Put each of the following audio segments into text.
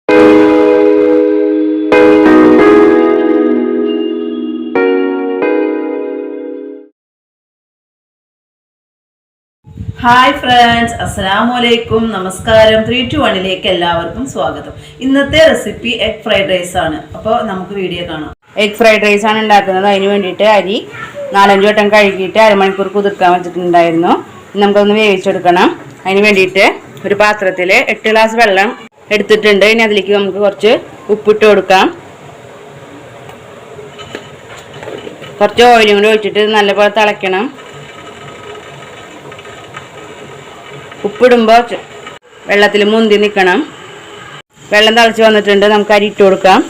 Hi friends, അസ്സലാമു അലൈക്കും. നമസ്കാരം. 3 to 1 എല്ലാവർക്കും സ്വാഗതം. ഇന്നത്തെ റെസിപ്പി എഗ് ഫ്രൈഡ് റൈസ് ആണ്. അപ്പോൾ നമുക്ക് വീഡിയോ കാണാം. എഗ് ഫ്രൈഡ് റൈസ് ആണ് ഉണ്ടാക്കുന്നത്. അതിന് വേണ്ടിയിട്ട് അരി 4-5 വട്ടം കഴുകിയിട്ട് അരമണിക്കൂർ കുതിർക്കാൻ വെച്ചിട്ടുണ്ടായിരുന്നു. നമുക്കൊന്ന് വേവിച്ചെടുക്കണം. അതിന് വേണ്ടിയിട്ട് ഒരു പാത്രത്തിൽ 8 ഗ്ലാസ് വെള്ളം എടുത്തിട്ടുണ്ട്. ഇനി അതിലേക്ക് നമുക്ക് കുറച്ച് ഉപ്പിട്ട് കൊടുക്കാം. കുറച്ച് ഓയിലും കൂടി ഒഴിച്ചിട്ട് നല്ലപോലെ തിളയ്ക്കണം. ഉപ്പിടുമ്പോൾ വെള്ളത്തിൽ മുന്തി നിൽക്കണം. വെള്ളം തിളച്ച് വന്നിട്ടുണ്ട്. നമുക്ക് അരി ഇട്ട് കൊടുക്കാം.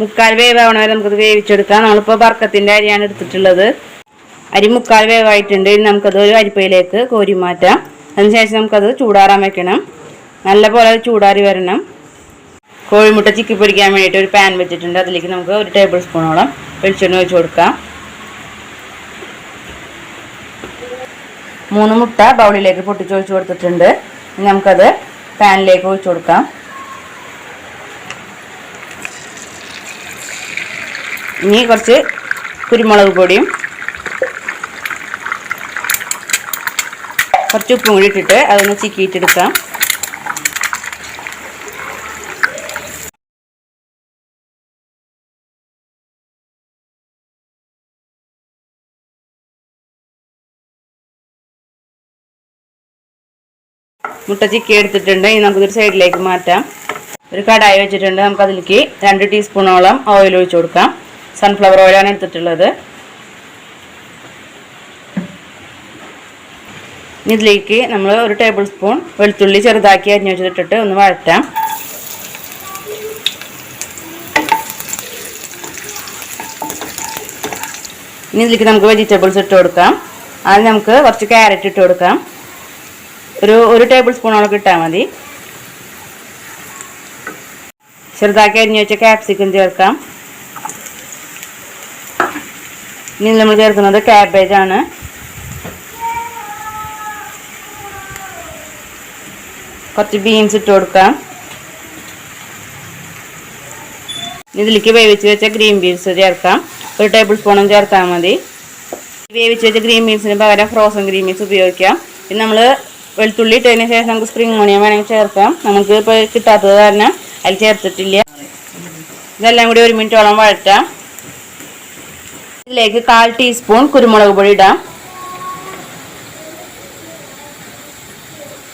മുക്കാൽ വേവാവണ വരെ നമുക്കത് വേവിച്ചെടുക്കാം. നമ്മളിപ്പോൾ ബർക്കത്തിൻ്റെ അരിയാണ് എടുത്തിട്ടുള്ളത്. അരി മുക്കാൽ വേവായിട്ടുണ്ട്. ഇനി നമുക്കത് ഒരു അരിപ്പയിലേക്ക് കോരി മാറ്റാം. അതിനുശേഷം നമുക്കത് ചൂടാറാൻ വെക്കണം. നല്ലപോലെ ചൂടാറി വരണം. കോഴിമുട്ട ചിക്കി പൊരിക്കാൻ വേണ്ടിയിട്ട് ഒരു പാൻ വെച്ചിട്ടുണ്ട്. അതിലേക്ക് നമുക്ക് 1 ടേബിൾ സ്പൂണോളം വെളിച്ചെണ്ണ ഒഴിച്ച് കൊടുക്കാം. 3 മുട്ട ബൗളിലേക്ക് പൊട്ടിച്ചൊഴിച്ച് കൊടുത്തിട്ടുണ്ട്. ഇനി നമുക്കത് പാനിലേക്ക് ഒഴിച്ചു കൊടുക്കാം. ഇനി കുറച്ച് കുരുമുളക് പൊടിയും കുറച്ച് ഉപ്പും കൂടി ഇട്ടിട്ട് അതൊന്ന് ചിക്കിയിട്ടെടുക്കാം. മുട്ട ചിക്കി എടുത്തിട്ടുണ്ട്. ഇനി നമുക്കൊരു സൈഡിലേക്ക് മാറ്റാം. ഒരു കടായി വെച്ചിട്ടുണ്ട്. നമുക്കതിലേക്ക് 2 ടീസ്പൂണോളം ഓയിൽ ഒഴിച്ച് കൊടുക്കാം. സൺഫ്ലവർ ഓയിലാണ് എടുത്തിട്ടുള്ളത്. ഇതിലേക്ക് നമ്മൾ 1 ടേബിൾ സ്പൂൺ വെളുത്തുള്ളി ചെറുതാക്കി അരിഞ്ഞ് വെച്ചിട്ടിട്ട് ഒന്ന് വഴറ്റാം. ഇനി ഇതിലേക്ക് നമുക്ക് വെജിറ്റബിൾസ് ഇട്ട് കൊടുക്കാം. ആദ്യം നമുക്ക് കുറച്ച് ക്യാരറ്റ് ഇട്ട് കൊടുക്കാം. ഒരു ടേബിൾ സ്പൂണോളം ഇട്ടാൽ മതി. ചെറുതാക്കി അരിഞ്ഞ് വെച്ച ക്യാപ്സിക്കം ചേർക്കാം. ഇനി നമ്മൾ ചേർക്കുന്നത് ക്യാബേജ് ആണ്. കുറച്ച് ബീൻസ് ഇട്ട് കൊടുക്കാം. ഇതിലേക്ക് വേവിച്ച് വെച്ച ഗ്രീൻ ബീൻസ് ചേർക്കാം. 1 ടേബിൾ സ്പൂണും ചേർത്താൽ മതി. വേവിച്ച് വെച്ച ഗ്രീൻ ബീൻസിന് പകരം ഫ്രോസൺ ഗ്രീൻ ബീൻസ് ഉപയോഗിക്കാം. പിന്നെ നമ്മൾ വെളുത്തുള്ളി ഇട്ടതിന് ശേഷം നമുക്ക് സ്പ്രിംഗ് ഓണിയൻ വേണമെങ്കിൽ ചേർക്കാം. നമുക്ക് ഇപ്പോൾ കിട്ടാത്തത് കാരണം അതിൽ ചേർത്തിട്ടില്ല. ഇതെല്ലാം കൂടി 1 മിനിറ്റോളം വഴറ്റാം. ഇതിലേക്ക് 1/4 ടീസ്പൂൺ കുരുമുളക് പൊടി ഇടാം.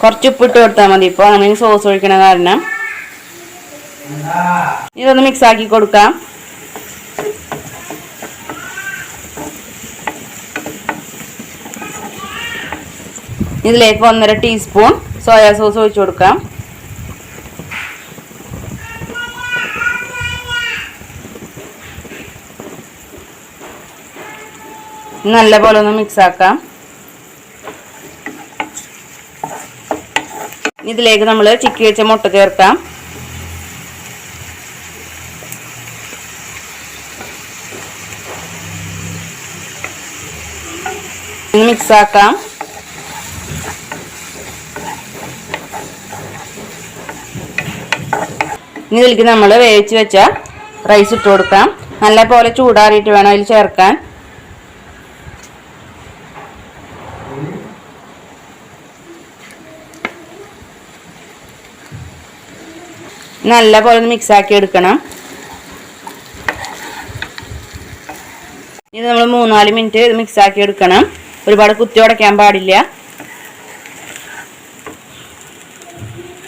കുറച്ച് ഉപ്പിട്ട് കൊടുത്താൽ മതി. ഇപ്പോൾ നമ്മൾ സോസ് ഒഴിക്കണ കാരണം ഇതൊന്ന് മിക്സ് ആക്കി കൊടുക്കാം. ഇതിലേക്ക് 1.5 ടീസ്പൂൺ സോയ സോസ് ഒഴിച്ചു കൊടുക്കാം. നല്ലപോലെ ഒന്ന് മിക്സ് ആക്കാം. ഇതിലേക്ക് നമ്മൾ ചിക്കി വെച്ച മുട്ട ചേർക്കാം. മിക്സ് ആക്കാം. ഇനി ഇതിലേക്ക് നമ്മൾ വേവിച്ച് വെച്ച റൈസ് ഇട്ട് കൊടുക്കാം. നല്ലപോലെ ചൂടാറിയിട്ട് വേണം അതിൽ ചേർക്കാൻ. നല്ലപോലെ ഒന്ന് മിക്സ് ആക്കി എടുക്കണം. ഇത് നമ്മൾ 3-4 മിനിറ്റ് മിക്സ് ആക്കി എടുക്കണം. ഒരുപാട് കുത്തി ഉടയ്ക്കാൻ പാടില്ല.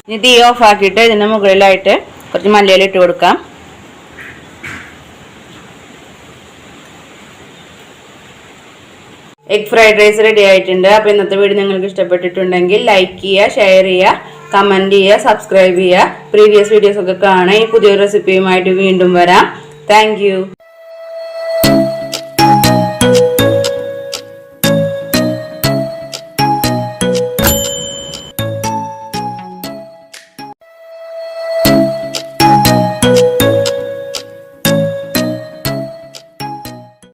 ഇനി തീ ഓഫ് ആക്കിയിട്ട് ഇതിൻ്റെ മുകളിലായിട്ട് കുറച്ച് മല്ലിയില ഇട്ട് കൊടുക്കാം. എഗ് ഫ്രൈഡ് റൈസ് റെഡി ആയിട്ടുണ്ട്. അപ്പോൾ ഇന്നത്തെ വീഡിയോ നിങ്ങൾക്ക് ഇഷ്ടപ്പെട്ടിട്ടുണ്ടെങ്കിൽ ലൈക്ക് ചെയ്യുക, ഷെയർ ചെയ്യുക, കമൻറ്റ് ചെയ്യുക, സബ്സ്ക്രൈബ് ചെയ്യുക. പ്രീവിയസ് വീഡിയോസ് ഒക്കെ കാണാൻ ഈ പുതിയൊരു റെസിപ്പിയുമായിട്ട് വീണ്ടും വരാം. താങ്ക്